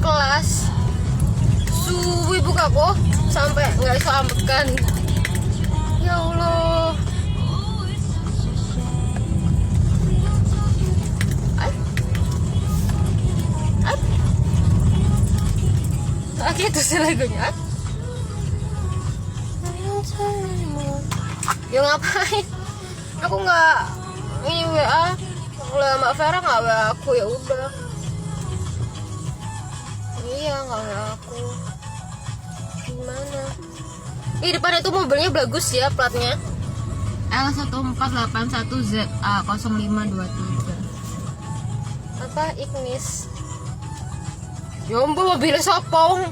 kelas suwi buka kok sampai nggak bisa ambekan. Ya Allah. Gitu sih lagunya. Ya ngapain? Aku nggak ini WA. Kalau Mbak Vera nggak WA aku, ya udah. Iya nggak WA aku. Gimana? Depan itu mobilnya bagus ya platnya. L1481ZA0523. Apa Ignis? Jombo mobil sopong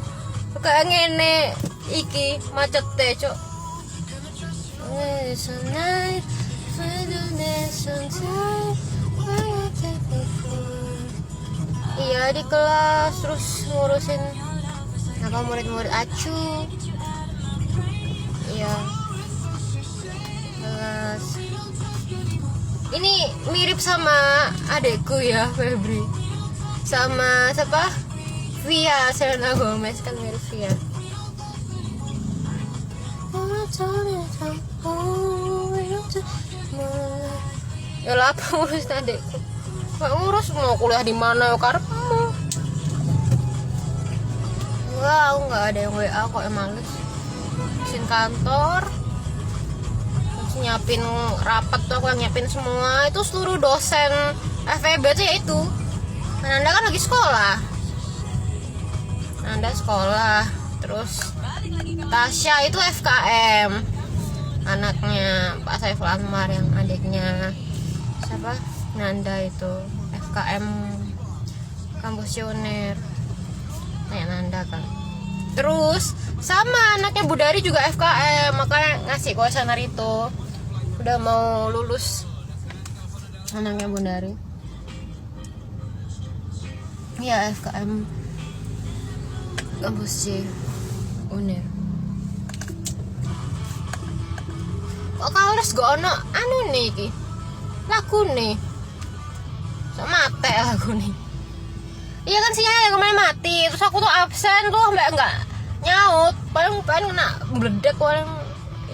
kayak ngene iki macet teh cok. Iya di kelas terus ngurusin murid-murid acu. Iya kelas. Ini mirip sama adekku ya Febri. Sama siapa? Via Selena Gomez kan mirip Via. Ya lah apa ngurus adekku? Gak ngurus, mau kuliah di mana ya karepmu. Enggak, aku nggak ada yang WA kok, males. Mesin kantor, terus nyiapin rapat tuh aku yang nyiapin semua. Itu seluruh dosen FEB tuh ya itu. Anda kan lagi sekolah. Anda sekolah, terus Tasya itu FKM, anaknya Pak Saiful Anwar, yang adiknya siapa? Nanda itu FKM kampus Unir, kayak Nanda kan. Terus sama anaknya Budari juga FKM, makanya ngasih kuesioner itu. Udah mau lulus anaknya Budari. Ya FKM kampus C Unir. Kok kales gak ono anu nih iki lagu nih sama mate lagu nih. Iya kan sinyalnya yang kemarin mati, terus aku tuh absen tuh sampai enggak nyaut, paling kena meledak, paling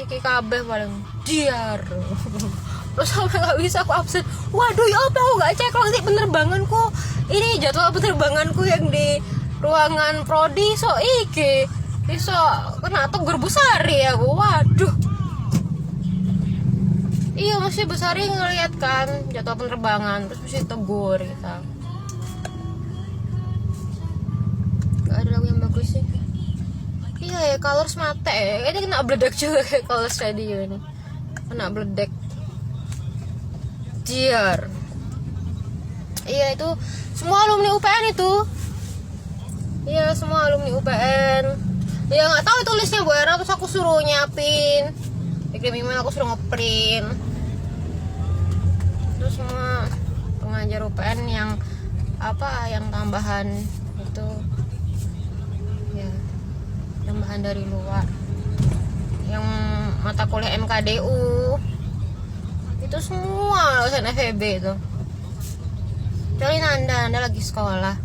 iki kabeh paling diar. Terus sampai nggak bisa aku absen. Waduh ya apa aku nggak cek nanti penerbanganku, ini jadwal penerbanganku yang di ruangan prodi so iki iso kena tegur Busari aku. Waduh. Iya masih Busari ngeliat kan jadwal penerbangan, terus mesti tegur kita. Gak ada lagu yang bagus sih. Iya ya Colors mate ya. Ini kena bledek juga kayak Colors Radio ini. Kena bledek. Jiar. Iya itu semua alumni UPN itu. Iya semua alumni UPN. Ya nggak tahu tulisnya Bu Era, terus aku suruh nyiapin. Dikirim email aku suruh ngeprint. Terus semua pengajar UPN yang apa yang tambahan itu ya tambahan dari luar, yang mata kuliah MKDU itu semua lulusan FEB itu. Kecuali Nanda lagi sekolah,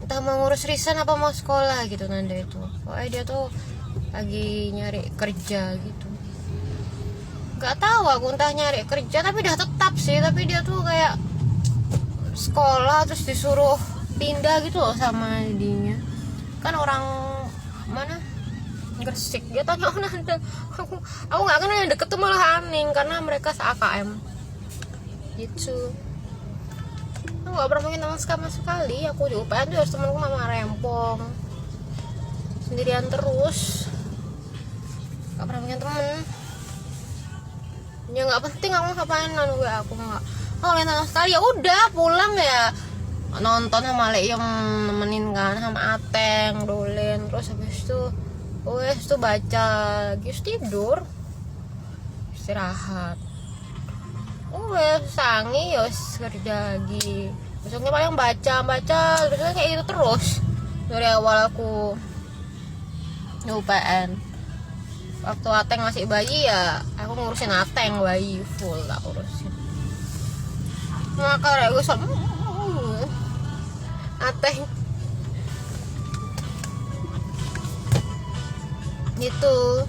entah mau ngurus resign apa mau sekolah gitu. Nanda itu pokoknya dia tuh lagi nyari kerja gitu. Gak tahu aku entah nyari kerja tapi udah tetap sih, tapi dia tuh kayak sekolah terus disuruh pindah gitu loh sama dinya. Kan orang mana? Gresik. Dia tanya Nanda. Aku nggak kenal, yang deket tuh malah Haning karena mereka se-AKM gitu. Aku nggak pernah punya teman sama sekali. Aku di UPN tuh harus temanku Mama Rempong, sendirian terus, nggak pernah punya temen. Ya nggak penting aku ngapain gue, aku nggak lihat sama sekali. Ya udah pulang ya nonton sama Lek yang nemenin kan, sama Ateng dolen, terus habis itu wes tuh baca lagi, tidur istirahat. Wes sangi ya kerja lagi, besoknya paling baca terus kayak itu terus dari awal aku di UPN. Waktu Ateng masih bayi ya aku ngurusin Ateng bayi full tak urusin. Maka gue sama Ateng gitu.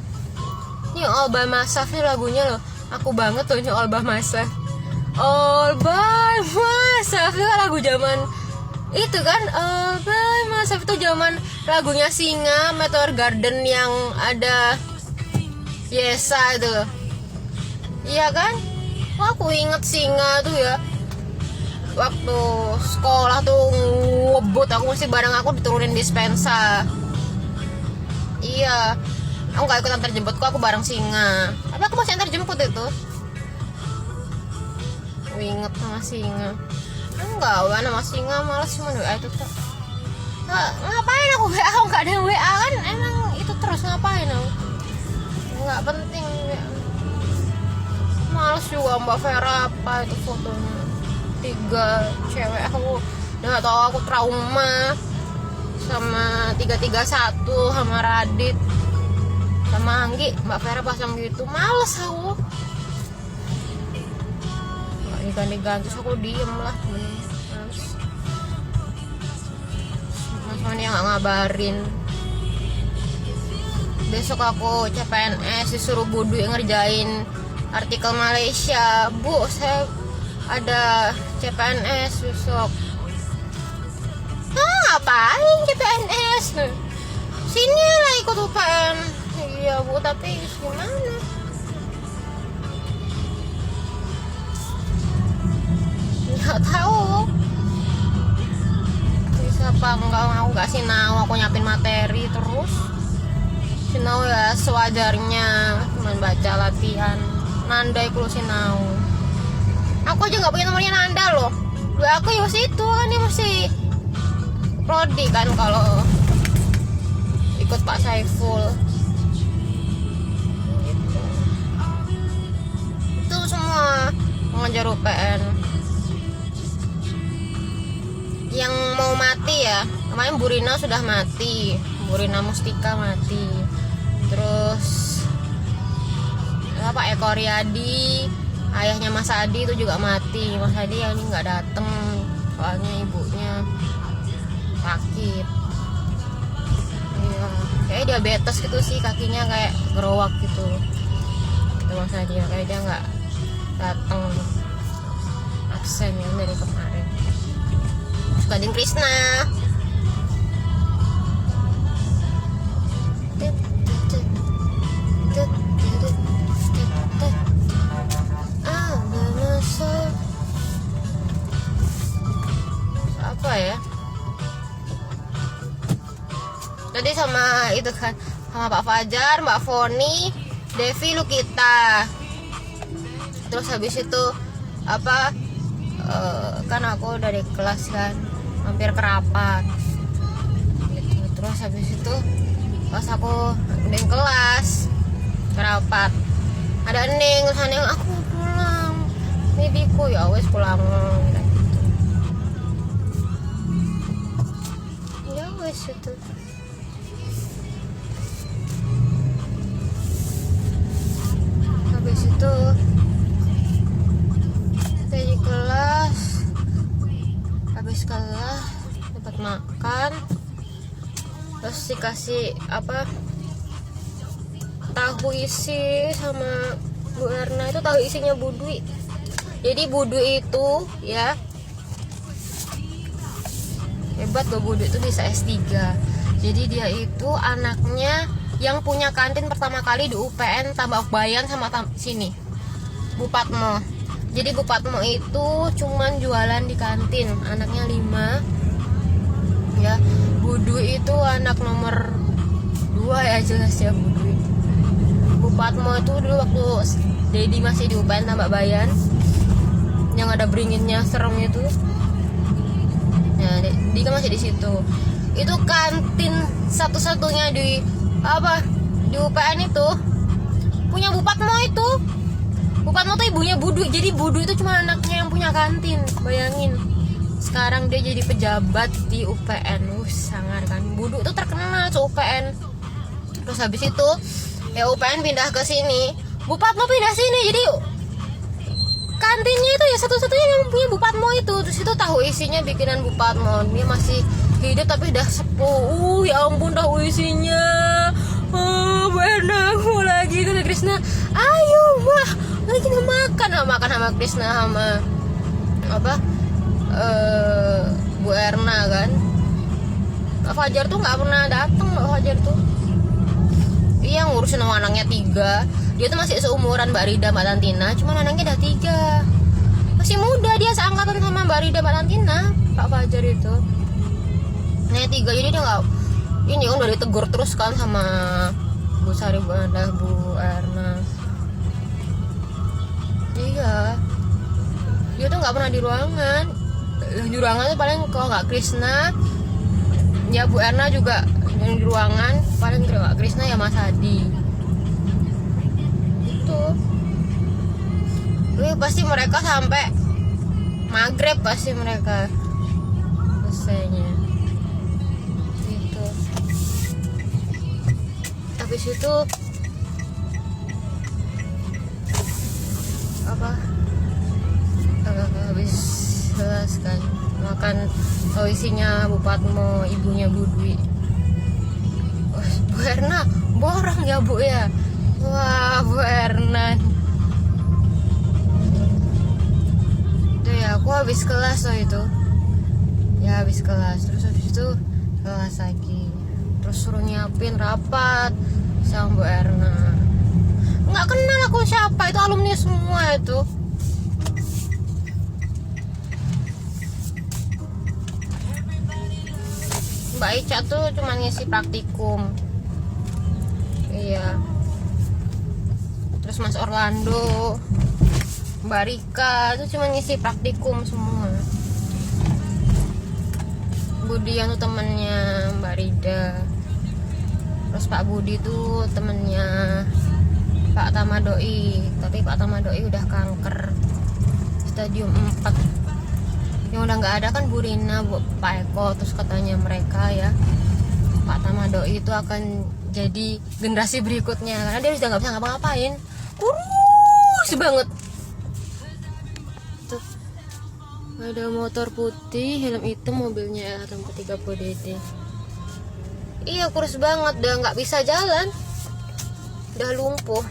Ini All by Myself nih lagunya loh, aku banget tuh ini All by Myself. All by Myself itu lagu zaman itu kan, All by Myself itu zaman lagunya Singa, Meteor Garden yang ada Yesa itu. Iya kan? Wah, aku inget Singa tuh ya. Waktu sekolah tuh ngebut, aku mesti barang aku diturunin dispensa. Iya, aku gak ikut antar jemput kok, aku bareng Singa. Tapi aku masih antar jemput itu. Aku inget sama Singa. Enggak, nama Singa males cuma WA itu tuh. Ngapain aku WA, aku gak ada yang WA kan, emang itu terus ngapain aku. Nggak penting WA. Males juga Mbak Vera apa itu fotonya 3 cewek, aku udah tau aku trauma sama 331 sama Radit sama Anggi. Mbak Vera pasang gitu, males aku nggak diganti, terus aku diem lah. Males mas yang nggak ngabarin. Besok aku CPNS disuruh Budu ngerjain artikel Malaysia. Bu, saya ada CPNS besok. Ngapain CPNS? Sini lah ikut UPN. Iya Bu, tapi gimana? Nggak tahu. Bisa apa enggak, aku nggak sinau, aku nyiapin materi terus. Sinau ya sewajarnya, cuman baca latihan. Nanda ikut sinau. Aku aja nggak punya nomornya Nanda loh. Aku ya mesti itu kan, dia mesti prodi kan kalau ikut Pak Saiful. Gitu. Itu semua mengajar UPN. Yang mau mati ya, kemarin Burina sudah mati, Burina Mustika mati. Terus Pak Eko Riyadi, ayahnya Mas Adi itu juga mati. Mas Adi yang ini nggak dateng soalnya ibunya sakit. Iya, kayak diabetes gitu sih, kakinya kayak gerowak gitu. Itu Mas Adi ya, kayak dia nggak dateng, absen ya dari kemarin. Gading Krishna. Apa ya? Tadi sama itu kan, sama Pak Fajar, Mbak Foni, Devi, Lukita. Terus habis itu apa? Kan aku dari kelas kan, hampir kerapat. Gitu. Terus habis itu pas aku di kelas kerapat, ada Neng, terus Neng aku mau pulang. Bibiku ya wes pulang. Ya wes itu. Habis itu di kelas, habis kelas dapat makan, terus dikasih apa, tahu isi sama Bu Erna. Itu tahu isinya Bu Dwi. Jadi Bu Dwi itu ya hebat loh, Bu Dwi itu bisa S3. Jadi dia itu anaknya yang punya kantin pertama kali di UPN Tambak Bayan sama sini, Bu Patmo. Jadi Bu Patmo itu cuman jualan di kantin, anaknya 5 ya. Bu Dwi itu anak nomor 2 ya, jelas ya Bu Dwi. Bu Patmo itu dulu waktu Dedi masih di UPN Tambak Bayan yang ada beringinnya serem itu ya, dia masih di situ. Itu kantin satu-satunya di apa, di UPN itu punya Bu Patmo itu. Bu Patmo tuh ibunya Bu Dwi. Jadi Bu Dwi itu cuma anaknya yang punya kantin. Bayangin, sekarang dia jadi pejabat di UPN. Sangar kan, Bu Dwi itu terkenal se UPN. Terus habis itu ya UPN pindah ke sini, Bu Patmo pindah sini. Jadi kantinnya itu ya satu-satunya yang punya Bu Patmo itu. Terus itu tahu isinya bikinan Bu Patmo. Dia masih hidup tapi udah sepuh. Ya ampun, tahu isinya Oh Bu Erna, aku lagi kata Krisna, ayo wah lagi makan sama Krisna sama apa Bu Erna kan. Mbak Fajar tuh nggak pernah datang. Mbak Fajar tuh iya ngurusin sama anaknya 3. Dia tuh masih seumuran Mbak Rida, Mbak Tantina, cuman anaknya udah 3. Masih muda, dia seangkatan sama Mbak Rida, Mbak Tantina, Pak Fajar itu. Anaknya 3, jadi dia nggak ini kan udah ditegur terus kan sama Bu Sari, Bu Anda, Bu Erna. Iya, dia tuh nggak pernah di ruangan. Di ruangan tuh paling kalau nggak Krisna ya Bu Erna juga yang di ruangan, paling Kak Krisna ya Mas Hadi itu. Pasti mereka sampai maghrib, pasti mereka selesainya itu. Habis itu apa habis kelas kan makan isinya Bu Patmo, ibunya Bu Dwi. Bu Erna borong ya Bu ya. Wah Bu Erna itu ya, aku habis kelas loh itu ya, habis kelas terus habis itu kelas lagi, terus suruh nyiapin rapat sama Bu Erna. Nggak kenal aku siapa, itu alumni semua itu. Mbak Ica tuh cuma ngisi praktikum. Iya. Terus Mas Orlando, Mbak Rika itu cuma ngisi praktikum semua. Budian tuh temennya Mbak Rida. Terus Pak Budi tuh temennya Pak Tamadoi, tapi Pak Tamadoi udah kanker stadium 4. Yang udah nggak ada kan Bu Rina, Pak Eko. Terus katanya mereka ya Pak Tamadoi itu akan jadi generasi berikutnya karena dia sudah nggak bisa ngapa-ngapain, kurus banget tuh. Ada motor putih, helm hitam, mobilnya tempat 30 DD. Iya kurus banget, udah nggak bisa jalan, udah lumpuh,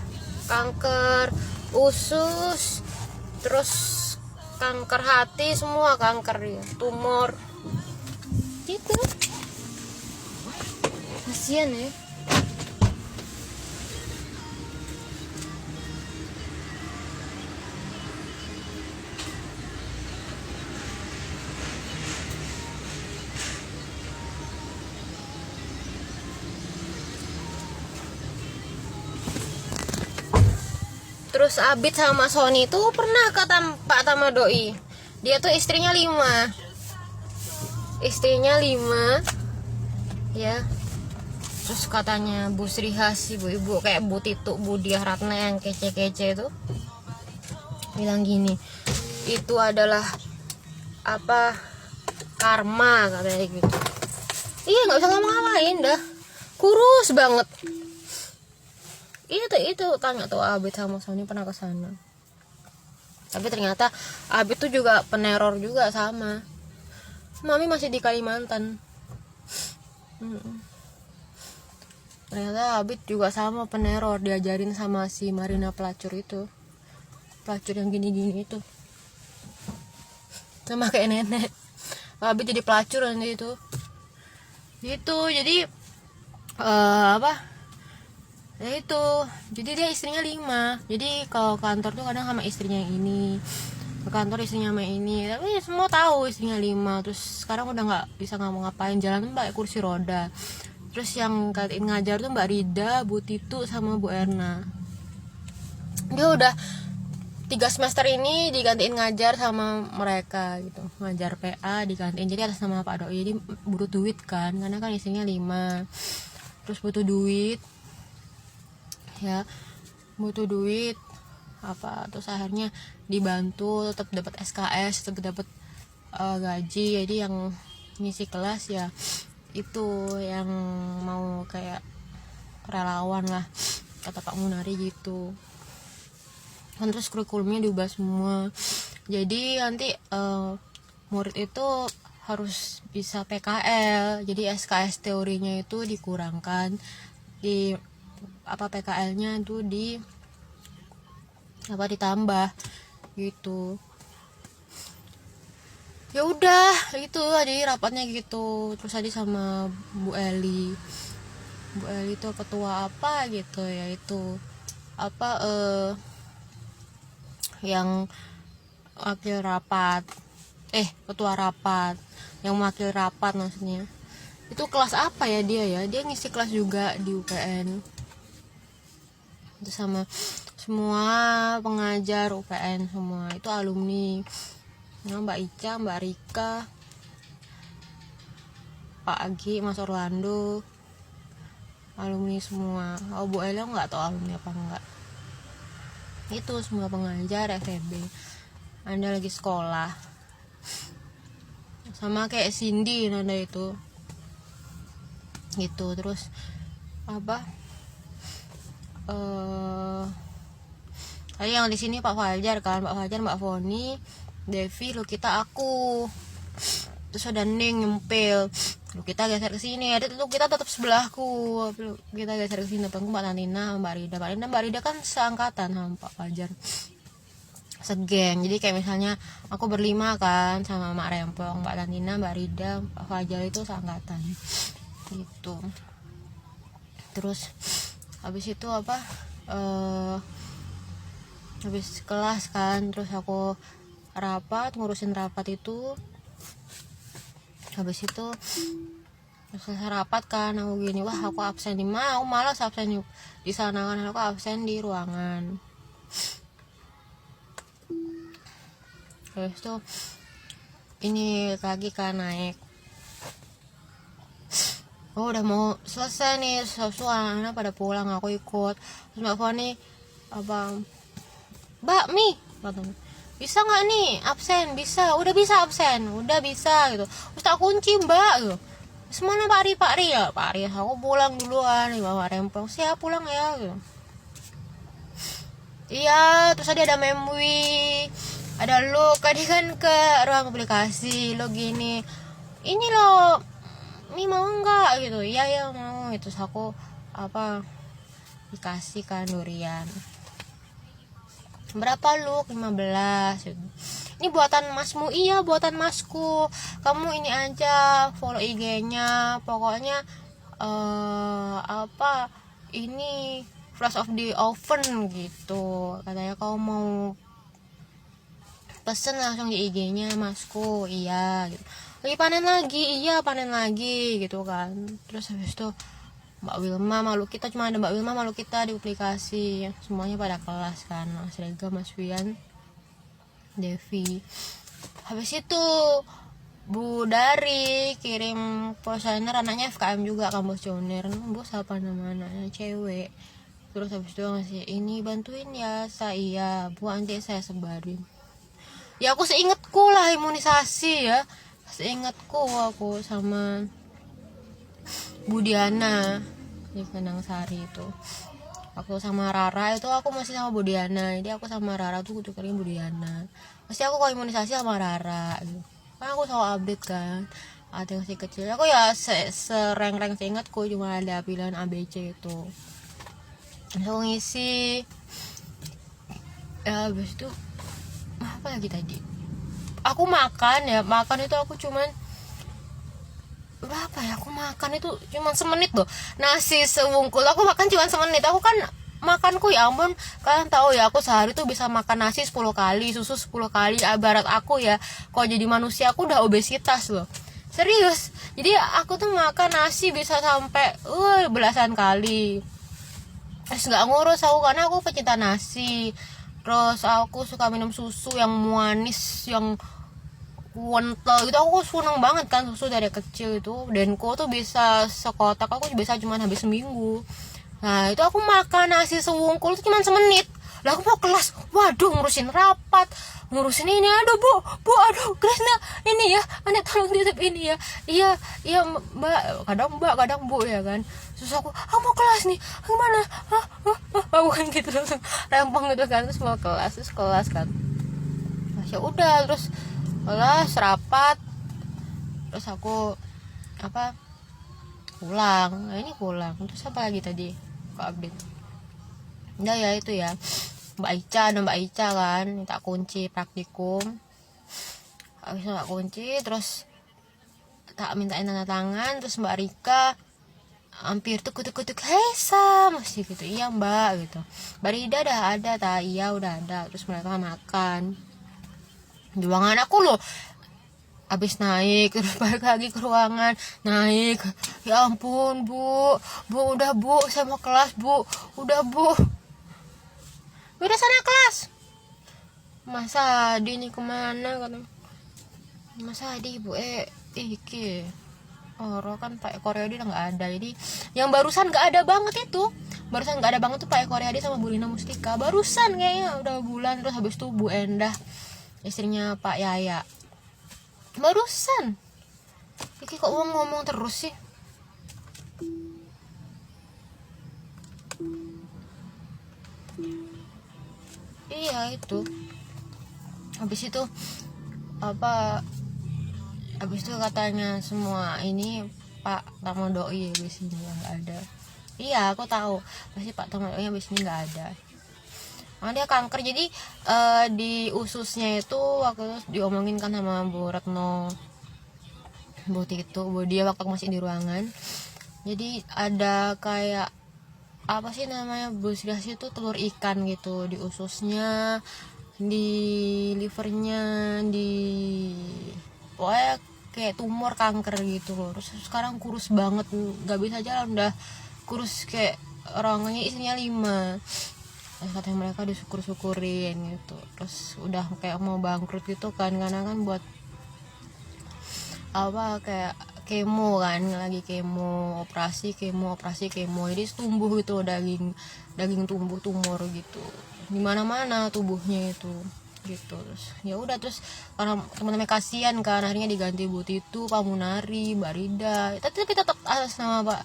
kanker usus, terus kanker hati, semua kanker ya, tumor gitu. Kasian ya. Terus Abid sama Sony itu pernah ke Pak Tamadoi. Dia tuh istrinya 5. Istrinya 5. Ya. Terus katanya Bu Srihas, ibu-ibu kayak Bu Titu, Bu Diah Ratna yang kece-kece itu bilang gini, itu adalah apa, karma katanya gitu. Iya nggak bisa ngapa-ngapain dah, kurus banget. Itu tanya tuh Abid sama Sony pernah ke sana. Tapi ternyata Abid tuh juga peneror juga sama. Mami masih di Kalimantan. Ternyata Abid juga sama peneror, diajarin sama si Marina pelacur itu. Pelacur yang gini-gini itu. Sama kayak nenek. Abid jadi pelacur nanti itu. Gitu, jadi apa? Ya itu, jadi dia istrinya 5. Jadi kalau kantor tuh kadang sama istrinya yang ini, ke kantor istrinya sama ini, tapi semua tahu istrinya 5. Terus sekarang udah nggak bisa ngapa-ngapain, jalan pakai kursi roda. Terus yang kantin ngajar tuh Mbak Rida, Bu Titu sama Bu Erna. Dia udah 3 semester ini digantiin ngajar sama mereka gitu, ngajar PA di kantin. Jadi atas nama Pak Doi, jadi butuh duit kan, karena kan istrinya 5. Terus butuh duit ya, butuh duit apa, terus akhirnya dibantu tetap dapat SKS, tetap dapat gaji. Jadi yang ngisi kelas ya itu yang mau kayak relawan lah kata Pak Munari gitu kan. Terus kurikulumnya diubah semua, jadi nanti murid itu harus bisa PKL. Jadi SKS teorinya itu dikurangkan, PKL-nya tuh ditambah gitu. Ya udah itu jadi rapatnya gitu. Terus tadi sama Bu Eli itu ketua apa gitu ya, itu apa yang wakil rapat, ketua rapat, yang wakil rapat maksudnya. Itu kelas apa ya dia ngisi kelas juga di UPN. Itu sama semua pengajar UPN semua itu alumni. Nah, Mbak Ica, Mbak Rika, Pak Agi, Mas Orlando, alumni semua. Bu Ella nggak tahu alumni apa enggak. Itu semua pengajar FEB. Anda lagi sekolah. Sama kayak Cindy Nanda itu. Gitu, terus apa? Tadi yang di sini Pak Fajar kan, Pak Fajar, Mbak Foni, Devi, lu kita aku. Terus ada Ning nyempil. Lu kita geser ke sini. Ada tuh kita tetap sebelahku. Kita geser ke sini depanku Mbak Tantina, Mbak Rida kan seangkatan sama Pak Fajar. Segeng. Jadi kayak misalnya aku berlima kan sama Mak Rempong, Mbak Tantina, Mbak Rida, Pak Fajar itu seangkatan. Gitu. Terus habis itu apa? Habis kelas kan, terus aku ngurusin rapat itu. Habis itu selesai rapat kan, aku gini, wah aku absen malas absen di sana kan, aku absen di ruangan. Terus tuh ini lagi kan naik, udah mau selesai nih, anak pada pulang, aku ikut. Terus Mbak Foni apa, Mbak Mi bisa nggak nih absen? Bisa, udah bisa absen, udah bisa gitu. Terus tak kunci Mbak gitu. Semana Pak Ri ya, aku pulang duluan, Bawa Rempong, siap pulang ya gitu. Iya, terus tadi ada Memwi, ada lo, tadi kan ke ruang aplikasi, lo gini, ini lo, Mi mau nggak gitu? Iya mau. Terus aku apa dikasih kan durian. Berapa lu? 15. Ini buatan masmu. Iya, buatan masku. Kamu ini aja follow IG-nya. Pokoknya apa ini flash of the oven gitu. Katanya kau mau pesen langsung di IG-nya masku. Iya gitu. Lagi panen lagi. Iya, panen lagi gitu kan. Terus habis itu Mbak Wilma malu kita, cuma ada Mbak Wilma malu kita di aplikasi, semuanya pada kelas kan, Mas Rega, Mas Wian, Devi. Habis itu Bu Dari kirim posainer, anaknya FKM juga, kampus Joner, bos apa namanya, cewek. Terus habis itu ngasih ini, bantuin ya saya Bu, nanti saya sebarin. Ya aku seingatku lah imunisasi ya, seingatku aku sama Bu Diana di Kandang Sari itu. Aku sama Rara itu aku masih sama Bu Diana. Jadi aku sama Rara tuh tukerin Bu Diana. Pasti aku kalau imunisasi sama Rara gitu. Kan aku selalu update kan. Ada yang masih kecil. Aku ya sereng-reng seingatku cuma ada pilihan ABC itu. Terus aku ngisi. Ya habis itu apa lagi tadi? Aku makan itu aku cuman berapa ya, aku makan itu cuma semenit loh, nasi sebungkus aku makan cuma semenit. Aku kan makanku ya ampun, kalian tahu ya aku sehari tuh bisa makan nasi 10 kali, susu 10 kali. Ibarat aku ya kalau jadi manusia aku udah obesitas loh, serius. Jadi aku tuh makan nasi bisa sampai belasan kali. Terus nggak ngurus aku karena aku pecinta nasi. Terus aku suka minum susu yang manis, yang kental gitu. Aku seneng banget kan susu dari kecil itu. Denko tuh bisa sekotak, aku bisa cuma habis seminggu. Nah itu aku makan nasi sewungkul itu cuma semenit. Lah aku mau kelas, waduh ngurusin rapat, ngurusin ini, aduh bu aduh kelasnya ini ya, anda tolong titip ini ya. Iya mbak, kadang bu ya kan. Terus aku mau kelas nih, gimana? Aku kan gitu langsung rempong gitu kan. Terus mau kelas kan. Nah, ya udah terus kelas rapat, terus aku pulang. Nah ini pulang, terus apa lagi tadi aku update udah ya itu ya Mbak Ica kan minta kunci praktikum. Habis minta kunci terus tak mintain tanda tangan, terus Mbak Rika hampir tuk hei Sam masih gitu, iya Mbak gitu. Mbak Rida dah ada tak, iya udah ada. Terus mereka makan di ruangan aku loh. Habis naik terus balik lagi ke ruangan, naik, ya ampun bu udah bu saya mau kelas bu, udah bu udah sana kelas. Mas Adi nih kemana katanya. Mas Adi ibu iki Oro kan Pak Eko Riyadi udah nggak ada. Jadi yang barusan nggak ada banget tuh Pak Eko Riyadi sama Bu Lina Mustika barusan kayaknya udah bulan. Terus habis itu Bu Endah istrinya Pak Yaya barusan. Iki kok ngomong terus sih. Iya itu. Habis itu katanya semua ini Pak Tamodoi habis ini yang nggak ada. Iya aku tahu pasti Pak Tamodoi habis ini nggak ada. Dia kanker. Jadi di ususnya itu waktu itu diomongin kan sama Bu Retno, Bu Tito, Bu dia waktu masih di ruangan. Jadi ada kayak apa sih namanya busidasi itu telur ikan gitu di ususnya, di livernya, di pokoknya kayak tumor kanker gitu loh. Terus sekarang kurus banget, nggak bisa jalan, udah kurus kayak orangnya isinya 5. Katanya mereka disyukur-syukurin gitu. Terus udah kayak mau bangkrut gitu kan, karena kan buat kayak kemo kan, lagi kemo, operasi kemo, jadi tumbuh gitu daging tumbuh tumor gitu di mana-mana tubuhnya itu gitu. Terus ya udah, terus karena teman-teman kasihan kan akhirnya diganti Bu Titu, Pak Munari, Mbak Rida, tapi tetap atas nama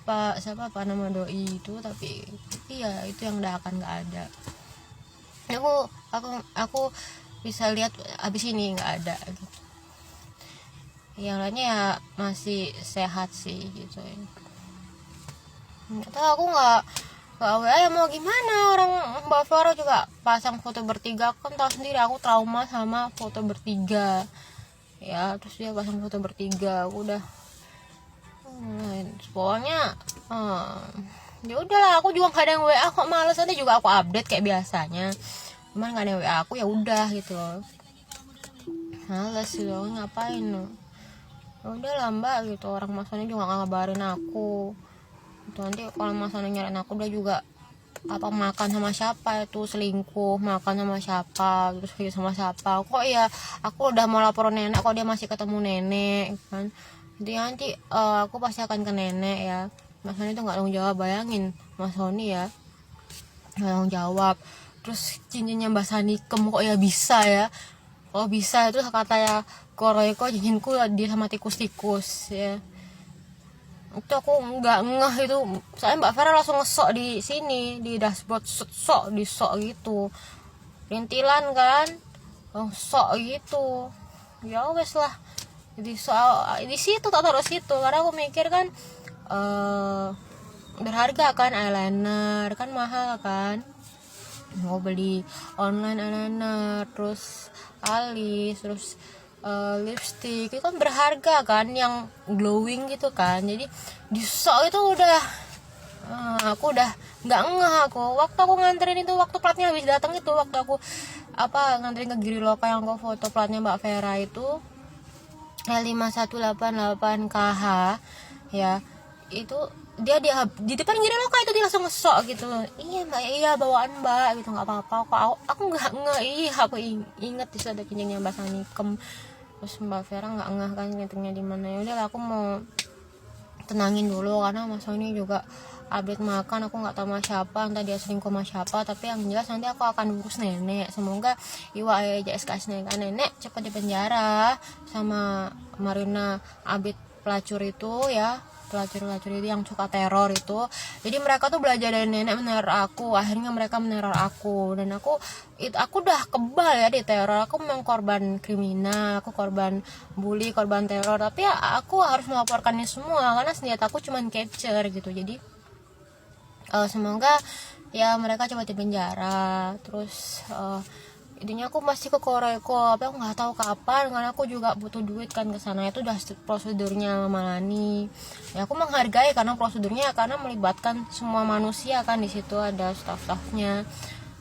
Pak nama doi itu. Tapi iya itu yang udah akan nggak ada. Aku bisa lihat abis ini nggak ada gitu. Yang lainnya ya masih sehat sih gitu ya. Aku nggak WA ya mau gimana, orang Mbak Farah juga pasang foto bertiga, kan tahu sendiri aku trauma sama foto bertiga ya. Terus dia pasang foto bertiga, aku udah pokoknya ya udahlah, aku juga nggak ada yang WA kok, males aja juga aku update kayak biasanya, cuman nggak ada yang WA aku ya udah gitu loh, males gitu ngapain loh. Udah lah Mbak gitu, orang masanya juga nggak ngabarin aku itu. Nanti kalau masanya nyariin aku dia juga makan sama siapa itu, selingkuh, makan sama siapa, terus gitu sama siapa kok ya. Aku udah mau lapor nenek kok dia masih ketemu nenek kan. Jadi nanti aku pasti akan ke nenek ya. Mas Sony itu nggak tanggung jawab, bayangin Mas Sony ya nggak tanggung jawab. Terus cincinnya Mbak Sanikem kok ya bisa ya, kok bisa itu katanya Koroiko cincinku dia sama tikus-tikus ya. Itu aku nggak ngeh itu, soalnya Mbak Vera langsung ngesok di sini di dashboard, sok gitu rintilan kan, sok gitu ya wes lah. Jadi soal di situ tak taruh situ karena aku mikir kan berharga kan, eyeliner kan mahal kan, mau beli online eyeliner, terus alis, terus lipstick itu kan berharga kan, yang glowing gitu kan. Jadi di sok itu udah aku udah nggak ngeh aku. Waktu aku nganterin itu, waktu platnya habis datang itu, waktu aku nganterin ke Giri Loka yang aku foto platnya Mbak Vera itu L5188KH ya, itu dia di depan Giri Loka itu dia langsung ngesok gitu. Iya Mbak, iya bawaan Mbak gitu, nggak apa-apa kok. Aku nggak ngeh, iya aku inget di ada cincinnya Mbak Sanikem. Terus Mbak Vera nggak ngeh kan nyetingnya di mana. Ya udah aku mau tenangin dulu karena Mas Sony juga update makan, aku nggak tahu sama siapa, entah dia selingkuh sama siapa. Tapi yang jelas nanti aku akan urus nenek, semoga Iwa JSKS nenek cepat di penjara sama Marina Abid pelacur itu ya, pelacur itu yang suka teror itu. Jadi mereka tuh belajar dari nenek meneror aku, akhirnya mereka meneror aku, dan aku udah kebal ya di teror. Aku memang korban kriminal, aku korban bully, korban teror, tapi ya aku harus melaporkannya semua karena senjata aku cuman capture gitu. Jadi semoga ya mereka coba di penjara. Terus intinya aku masih ke Koreko, tapi aku nggak tahu kapan karena aku juga butuh duit kan ke sana. Itu udah prosedurnya Malani. Ya aku menghargai karena prosedurnya, karena melibatkan semua manusia kan, di situ ada staff-staffnya.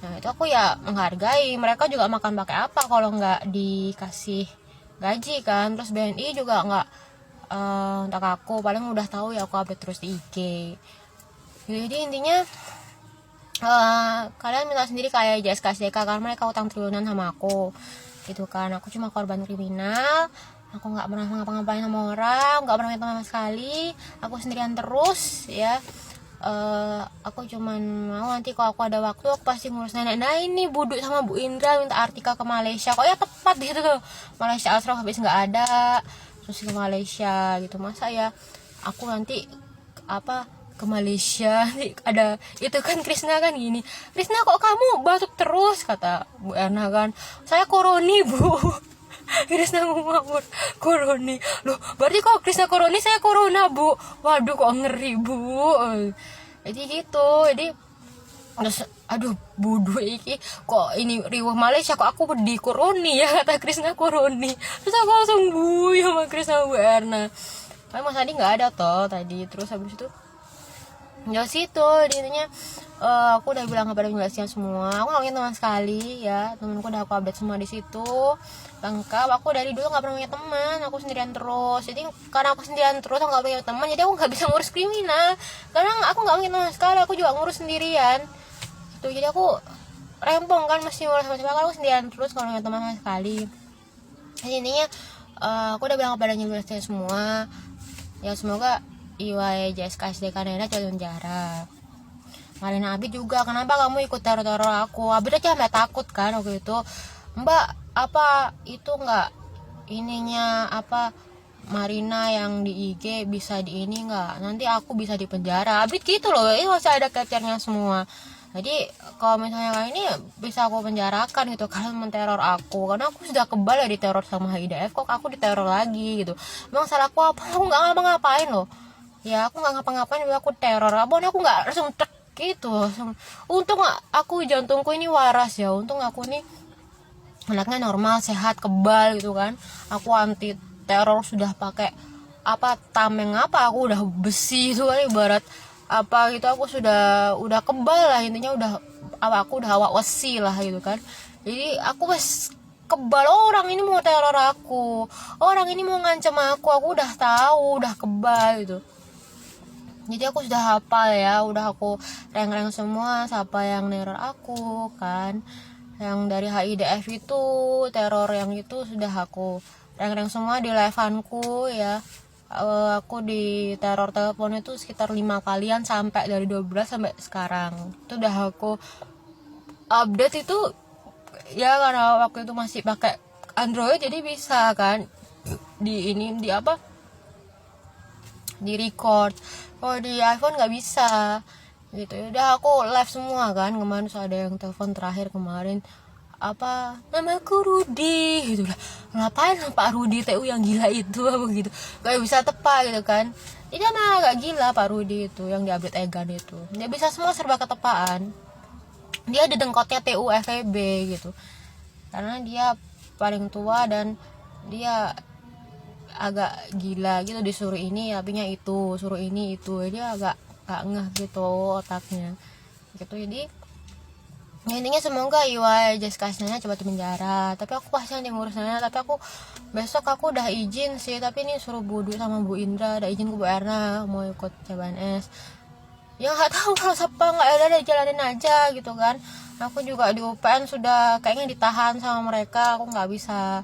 Nah itu aku ya menghargai. Mereka juga makan pakai apa kalau nggak dikasih gaji kan. Terus BNI juga nggak untuk aku, paling udah tahu ya aku update terus di IG. Jadi intinya kalian minta sendiri kayak JSKSDK, karena mereka utang triliunan sama aku gitu kan. Aku cuma korban kriminal, aku nggak pernah ngapa-ngapain sama orang, nggak pernah minta sama sekali, aku sendirian terus ya. Aku cuman mau nanti kalau aku ada waktu aku pasti ngurus nenek. Nah ini Buduk sama Bu Indra minta Artika ke Malaysia, kok ya tepat gitu tuh, Malaysia Asraf habis nggak ada, terus ke Malaysia gitu. Masa ya aku nanti ke Malaysia ada itu kan. Krisna kan gini, Krisna kok kamu batuk terus, kata Bu Erna kan. Saya koroni Bu. Krisna ngomong koroni, loh berarti kok Krisna koroni saya corona Bu. Waduh kok ngeri Bu. Jadi gitu. Jadi terus aduh Budu iki kok ini riwah Malaysia, kok aku di koroni ya, kata Krisna koroni. Terus aku langsung Bu ya sama Krisna Bu Erna. Tapi Mas Adi nggak ada toh tadi. Terus habis itu ya situ intinya aku udah bilang kepada penjelasan semua. Aku nggak punya teman sekali ya, temanku udah aku update semua di situ lengkap. Aku dari dulu nggak pernah punya teman, aku sendirian terus. Jadi karena aku sendirian terus, aku nggak punya teman, jadi aku nggak bisa ngurus kriminal karena aku nggak punya teman sekali. Aku juga ngurus sendirian gitu. Jadi aku rempong kan, mesti ngurus sama siapa, aku sendirian terus kalau nggak teman sama sekali. Jadi intinya aku udah bilang kepada penjelasan semua ya, semoga IWA JSKSDK Nena jadi penjara. Marina Abid juga, kenapa kamu ikut teror-teror aku? Abid aja sampai takut kan waktu itu. Mbak, apa itu enggak ininya Marina yang di IG bisa di ini enggak? Nanti aku bisa di penjara. Abid gitu loh, ini masih ada capture-nya semua. Jadi kalau misalnya kayak ini bisa aku penjarakan gitu, kalian menteror aku karena aku sudah kebal ya diteror sama HIDF, kok aku diteror lagi gitu. Emang salahku apa? Aku nggak ngapa-ngapain loh. Ya aku nggak ngapa-ngapain, aku teror abon, aku nggak langsung tek gitu. Untung aku jantungku ini waras ya, untung aku nih anaknya normal, sehat, kebal gitu kan. Aku anti teror sudah pakai tameng aku udah besi itu kan, ibarat gitu. Aku udah kebal lah intinya, aku udah awak wesi lah gitu kan. Jadi aku kebal, orang ini mau teror aku, orang ini mau ngancam aku udah tahu, udah kebal gitu. Jadi aku sudah hafal ya, udah aku rank-rank semua siapa yang neror aku kan. Yang dari HIDF itu, teror yang itu sudah aku rank-rank semua di live-anku ya. Aku di teror telepon itu sekitar 5 kalian, sampai dari 12 sampai sekarang. Itu udah aku update itu ya, karena waktu itu masih pakai Android jadi bisa kan di record. Kalau di iPhone nggak bisa gitu. Udah aku live semua kan kemarin. Terus ada yang telepon terakhir kemarin, namaku Rudi gitu lah. Ngapain Pak Rudi TU yang gila itu gitu, kayak bisa tepat gitu kan. Jadi emang agak gila Pak Rudi itu yang diupdate Egan itu. Dia bisa semua serba ketepaan. Dia ada dengkotnya TU FEB gitu, karena dia paling tua dan dia agak gila gitu. Disuruh ini apinya itu, suruh ini itu, dia agak gak ngeh gitu otaknya gitu. Jadi intinya semoga Iwa Jeskasnya coba di penjara. Tapi aku kasihan di ngurusnya. Tapi aku besok aku udah izin sih, tapi ini suruh Budu sama Bu Indra, ada izin ke Bu Erna mau ikut CBNS. Ya nggak tahu kalau siapa nggak ada jalanin aja gitu kan. Aku juga di UPN sudah kayaknya ditahan sama mereka. Aku nggak bisa,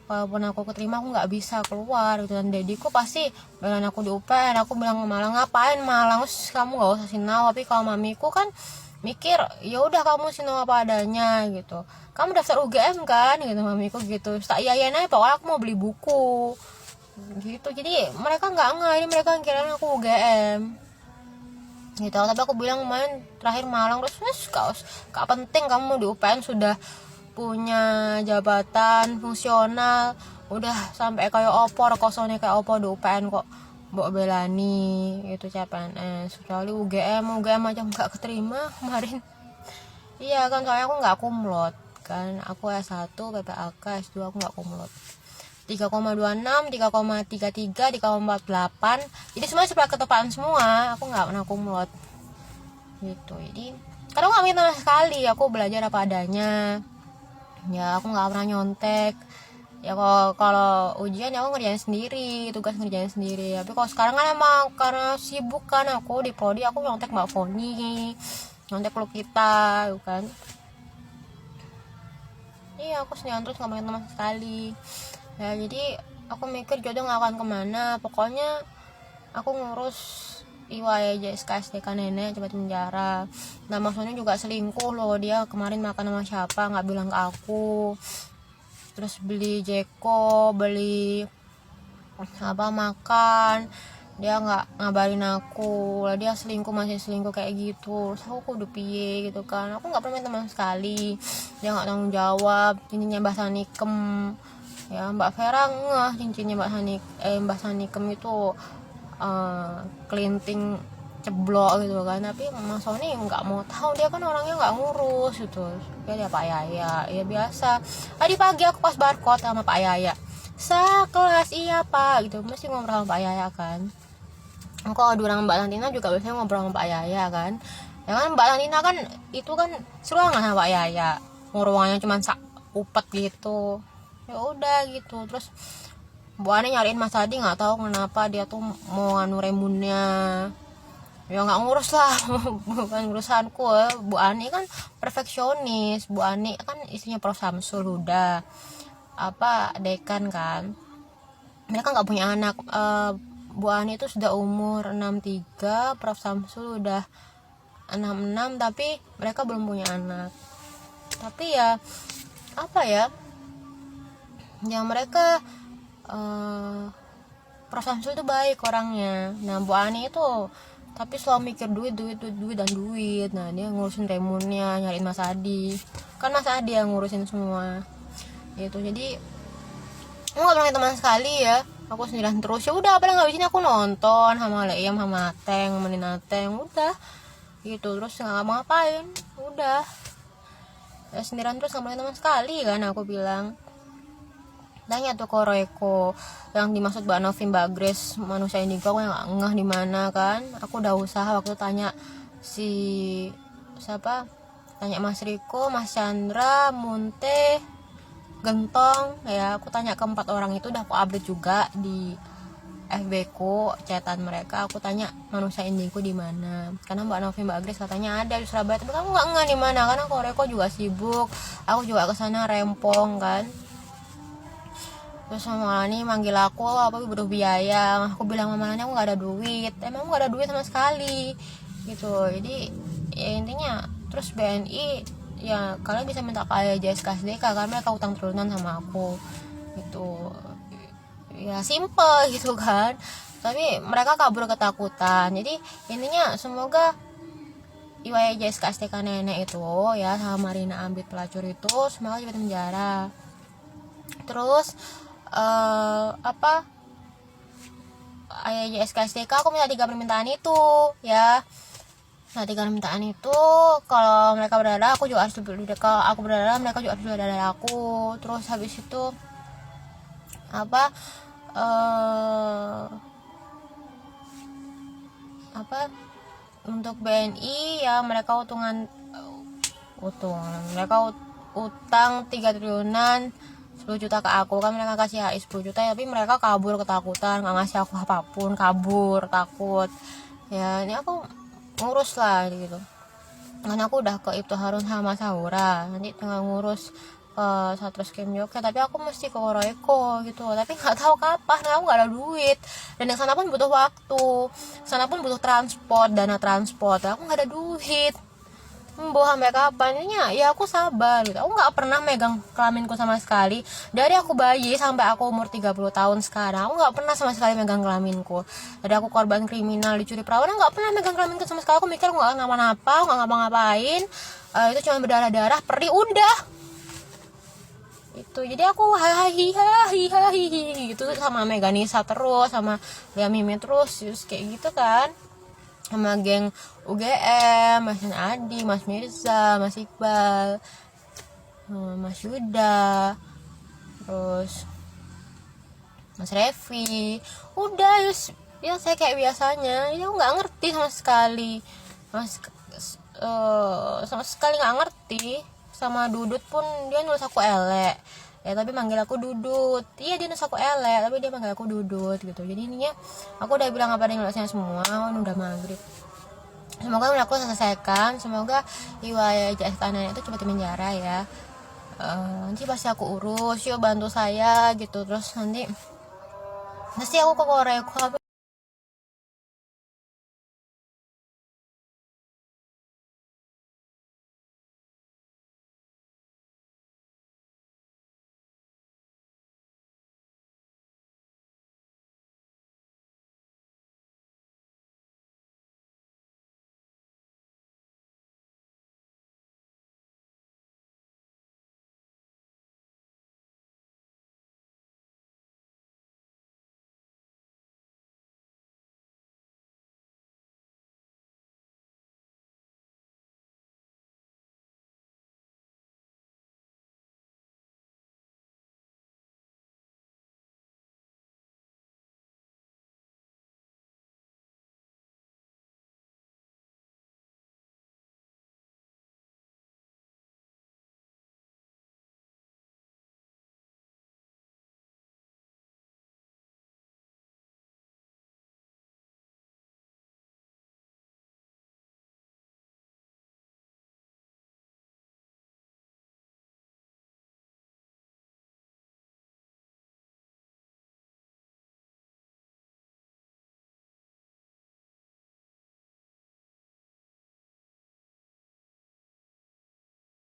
walaupun aku keterima aku nggak bisa keluar gitu. Dan dediku pasti bilang aku di UPN. Aku bilang malah ngapain malah, kamu nggak usah sinau. Tapi kalau mamiku kan mikir ya udah kamu sinau apa adanya gitu. Kamu daftar UGM kan gitu, mamiku gitu. Tak iyain aja, pokoknya aku mau beli buku gitu. Jadi mereka nggak ini mereka kirain aku UGM gitu. Tapi aku bilang kemarin terakhir Malang, terus gak penting, kamu di UPN sudah punya jabatan fungsional, udah sampai kayak opo, kosongnya kayak opo di UPN kok. mbok belani itu CPNS, kecuali UGM aja nggak keterima kemarin. Iya kan, soalnya aku nggak kumlot kan, aku S1 PPAK, S2 aku nggak kumlot. 3,26, 3,33, 3,48, jadi semua sebelah ketepaan semua, aku nggak pernah kumlot gitu. Jadi karena aku nggak minta sama sekali, aku belajar apa adanya ya, aku nggak pernah nyontek ya. Kalau ujian ya aku ngerjain sendiri, tugas ngerjain sendiri. Tapi kalau sekarang kan emang karena sibuk kan, aku di prodi aku nyontek Mbak Foni, nyontek lu kita kan. Iya, aku sendirian terus nggak pakai teman sekali ya. Jadi aku mikir jodoh nggak akan kemana, pokoknya aku ngurus IWAJS SDK nenek cepat penjara. Nah maksudnya juga selingkuh loh, dia kemarin makan sama siapa nggak bilang ke aku, terus beli Jeko, beli apa makan, dia nggak ngabarin aku lah, dia selingkuh, masih selingkuh kayak gitu. Terus aku udah piye gitu kan, aku nggak pernah teman sekali, dia nggak tanggung jawab. Cincinnya Mbak Sanikem ya, Mbak Vera ngeh cincinnya Mbak Sanikem itu kelinting ceblok gitu kan. Tapi Mas Sony nggak mau tahu, dia kan orangnya nggak ngurus gitu. Dia Pak Yaya ya biasa. Tadi pagi aku pas barcode sama Pak Yaya, kelas iya Pak gitu, mesti ngobrol sama Pak Yaya kan. Kalau durang Mbak Santina juga biasanya ngobrol sama Pak Yaya kan. Ya kan Mbak Santina kan itu kan seruangan sama Pak Yaya, ruangannya cuma upet gitu. Ya udah gitu. Terus Bu Ani nyariin Mas Adi, nggak tahu kenapa dia tuh mau nganu remunnya. Ya nggak ngurus lah, bukan urusanku. Bu Ani kan perfeksionis, Bu Ani kan istrinya Prof Samsul Huda, apa dekan kan. Mereka nggak punya anak. Bu Ani itu sudah umur 63, Prof Samsul udah 66, tapi mereka belum punya anak. Tapi ya apa ya, ya mereka Prof Samsul itu baik orangnya. Nah Bu Ani itu tapi selalu mikir duit. Nah dia ngurusin remunnya, nyariin Mas Adi, kan Mas Adi yang ngurusin semua gitu. Jadi aku gak pernah teman sekali ya, aku sendirian terus. Ya udah, apa nggak bisa, aku nonton sama Leim sama Ateng, nemenin Ateng udah gitu. Terus nggak ngapain, udah ya sendirian terus, nggak pernah teman sekali kan. Aku bilang tanya tuh Koreko yang dimaksud Mbak Novi, Mbak Grace, manusia indigo, aku yang nggak ngeh di mana kan. Aku udah usaha waktu tanya si siapa, tanya Mas Riko, Mas Chandra, Munte, Gentong ya. Aku tanya ke 4 orang itu, udah aku update juga di FB ku chatan mereka. Aku tanya manusia indigo di mana, karena Mbak Novi, Mbak Grace katanya ada di Surabaya, tapi kamu nggak ngeh di mana karena Koreko juga sibuk, aku juga kesana rempong kan. Terus Mama Lani manggil aku, apa butuh biaya. Aku bilang Mama Lani aku nggak ada duit, emang nggak ada duit sama sekali gitu. Jadi ya intinya terus BNI ya kalian bisa minta ke JS KSDK karena mereka utang turunan sama aku gitu ya, simple gitu kan. Tapi mereka kabur ketakutan. Jadi intinya semoga IWAJS KSDK nenek itu ya sama Marina Ambit pelacur itu semoga cepat penjara. Terus apa IWAJS KSDK aku minta 3 permintaan itu ya. Nah 3 permintaan itu, kalau mereka berdarah aku juga harus berdarah, kalau aku berdarah mereka juga harus berdarah dari aku. Terus habis itu apa untuk BNI ya mereka mereka utang 3 triliunan 10 juta ke aku kan. Mereka kasih HI 10 juta tapi mereka kabur ketakutan, nggak ngasih aku apapun, kabur takut ya. Ini aku ngurus lah gitu, karena aku udah ke Ibtu Harun sama Saura, nanti tinggal ngurus Satreskrim Jogja, tapi aku mesti ke Koreko gitu. Tapi nggak tahu kapan, aku nggak ada duit, dan yang sana pun butuh waktu, sana pun butuh transport, dana transport, aku nggak ada duit. Sampai kapan ya aku sabar gitu. Aku nggak pernah megang kelaminku sama sekali dari aku bayi sampai aku umur 30 tahun sekarang. Aku nggak pernah sama sekali megang kelaminku. Dari aku korban kriminal dicuri perawan, nggak pernah megang kelaminku sama sekali. Aku mikir aku nggak ngapa-ngapa, nggak ngapa-ngapain, itu cuma berdarah-darah, perih udah itu. Jadi aku hahihi gitu. gitu sama Meganisa terus, sama Lia Mimi terus kayak gitu kan, sama geng UGM, Mas Adi, Mas Mirza, Mas Iqbal, Mas Yuda, terus Mas Revi. Udah ya saya kayak biasanya, ya nggak ngerti sama sekali, sama sekali nggak ngerti. Sama Dudut pun dia nulis aku elek ya, tapi manggil aku Dudut. Iya, dia nulis aku elek tapi dia manggil aku Dudut gitu. Jadi ininya aku udah bilang apa yang nulisnya semua, udah maghrib. Semoga aku selesaikan, semoga Iwaya Jastananya itu cepat di penjara ya. Nanti pasti aku urus, yuk bantu saya gitu. Terus nanti aku ke Korea